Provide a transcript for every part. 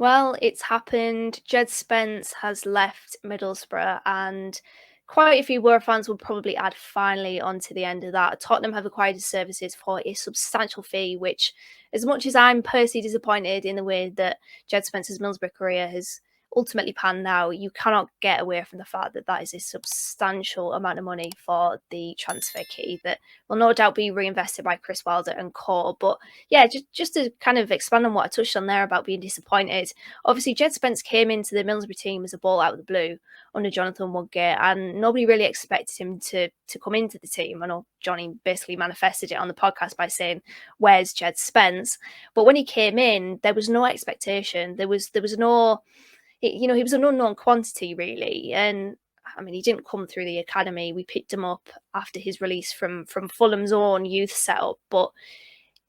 Well, it's happened. Djed Spence has left Middlesbrough, and quite a few Boro fans will probably add finally onto the end of that. Tottenham have acquired his services for a substantial fee, which, as much as I'm personally disappointed in the way that Djed Spence's Middlesbrough career has ultimately panned out, you cannot get away from the fact that that is a substantial amount of money for the transfer key that will no doubt be reinvested by Chris Wilder and co. But yeah, just to kind of expand on what I touched on there about being disappointed. Obviously, Djed Spence came into the Middlesbrough team as a ball out of the blue under Jonathan Woodgate, and nobody really expected him to come into the team. I know Johnny basically manifested it on the podcast by saying, "Where's Djed Spence?" But when he came in, there was no expectation. There was no, he was an unknown quantity really, and I mean, he didn't come through the academy. We picked him up after his release from Fulham's own youth setup, but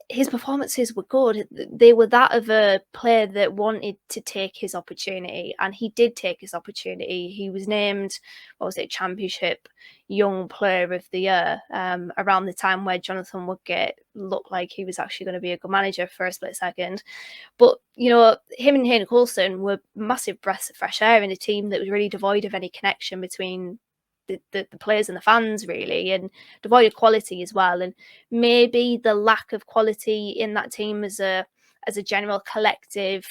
his performances were good. They were that of a player that wanted to take his opportunity, and he did take his opportunity. He was named, what was it, Championship Young Player of the Year around the time where Jonathan Woodgate looked like he was actually going to be a good manager for a split second. But, him and Hayden Coulson were massive breaths of fresh air in a team that was really devoid of any connection between the players and the fans, really, and devoid of quality as well. And maybe the lack of quality in that team as a general collective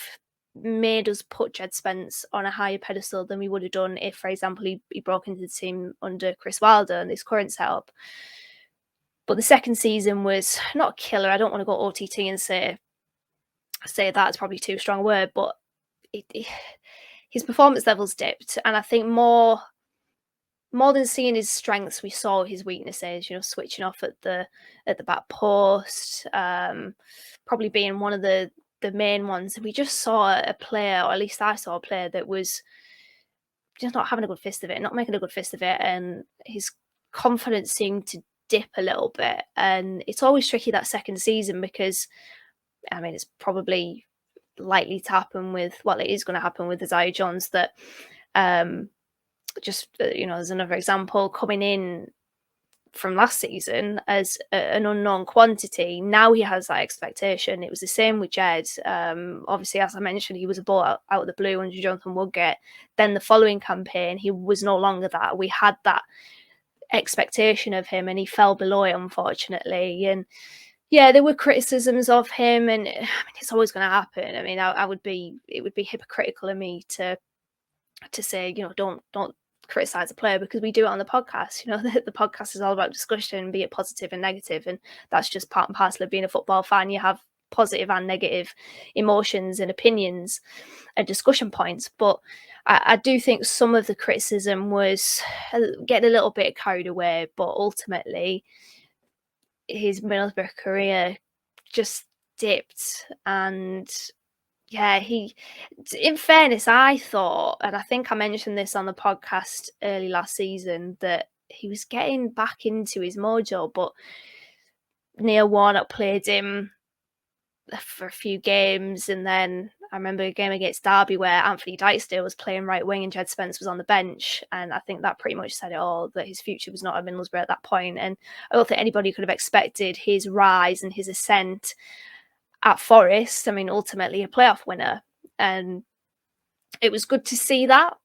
made us put Djed Spence on a higher pedestal than we would have done if, for example, he broke into the team under Chris Wilder and this current setup. But the second season was not killer. I don't want to go OTT and say that's probably too strong a word, but his performance levels dipped, and I think more than seeing his strengths, we saw his weaknesses. Switching off at the back post, probably being one of the main ones. We just saw a player, or at least I saw a player that was just not having a good fist of it, not making a good fist of it, and his confidence seemed to dip a little bit. And it's always tricky that second season because, I mean, it's probably likely to happen with, well, it is going to happen with Isaiah Jones that. There's another example coming in from last season as an unknown quantity. Now he has that expectation. It was the same with Djed. Obviously, as I mentioned, he was a ball out of the blue under Jonathan Woodgate. Then the following campaign, he was no longer that. We had that expectation of him, and he fell below it, unfortunately. And yeah, there were criticisms of him, and I mean, it's always going to happen. I mean, it would be hypocritical of me to say, don't criticize a player, because we do it on the podcast. The podcast is all about discussion, be it positive and negative, and that's just part and parcel of being a football fan. You have positive and negative emotions and opinions and discussion points, but I do think some of the criticism was getting a little bit carried away. But ultimately, his Middlesbrough career just dipped, and yeah, in fairness, I thought, and I think I mentioned this on the podcast early last season, that he was getting back into his mojo, but Neil Warnock played him for a few games, and then I remember a game against Derby where Anthony Dijksteel was playing right wing and Djed Spence was on the bench, and I think that pretty much said it all, that his future was not at Middlesbrough at that point. And I don't think anybody could have expected his rise and his ascent at Forest. I mean, ultimately a playoff winner. And it was good to see that,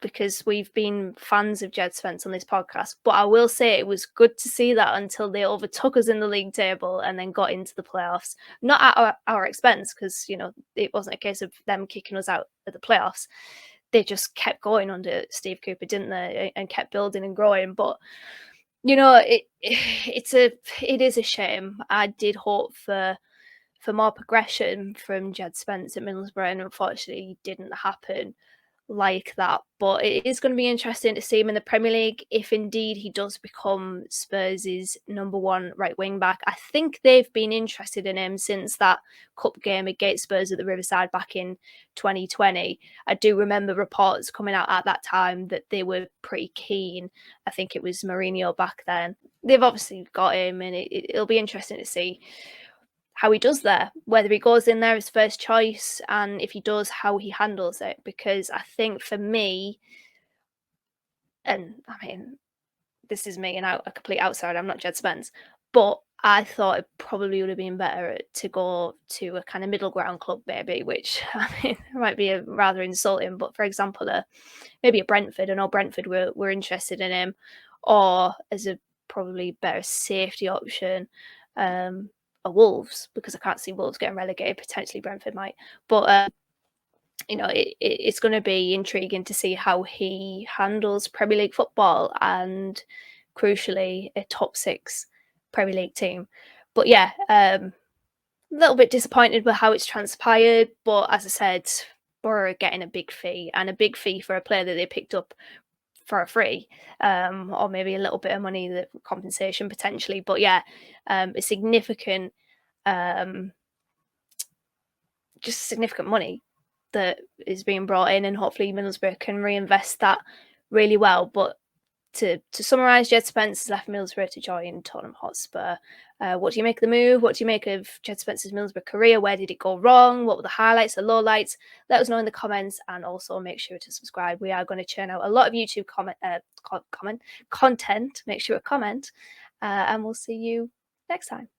because we've been fans of Djed Spence on this podcast. But I will say it was good to see that until they overtook us in the league table and then got into the playoffs. Not at our expense, because, it wasn't a case of them kicking us out of the playoffs. They just kept going under Steve Cooper, didn't they? And kept building and growing. But, it is a shame. I did hope for more progression from Djed Spence at Middlesbrough, and unfortunately it didn't happen like that. But it is going to be interesting to see him in the Premier League if indeed he does become Spurs' number one right wing back. I think they've been interested in him since that cup game against Spurs at the Riverside back in 2020. I do remember reports coming out at that time that they were pretty keen. I think it was Mourinho back then. They've obviously got him, and it'll be interesting to see how he does there, whether he goes in there as first choice, and if he does, how he handles it. Because I think for me, and I mean, this is me and a complete outsider, I'm not Djed Spence, but I thought it probably would have been better to go to a kind of middle ground club, maybe, which I mean might be rather insulting. But for example, maybe a Brentford. I know Brentford were interested in him, or as a probably better safety option, a Wolves, because I can't see Wolves getting relegated. Potentially Brentford might, but it's going to be intriguing to see how he handles Premier League football and, crucially, a top 6 Premier League team. But yeah, a little bit disappointed with how it's transpired. But as I said, Boro are getting a big fee, and a big fee for a player that they picked up for a free, or maybe a little bit of money, the compensation potentially. But yeah, a significant, just significant money that is being brought in, and hopefully Middlesbrough can reinvest that really well. But to summarise, Djed Spence has left Middlesbrough to join Tottenham Hotspur. What do you make of the move? What do you make of Djed Spence's Middlesbrough career? Where did it go wrong? What were the highlights, the lowlights? Let us know in the comments, and also make sure to subscribe. We are going to churn out a lot of YouTube content. Make sure to comment, and we'll see you next time.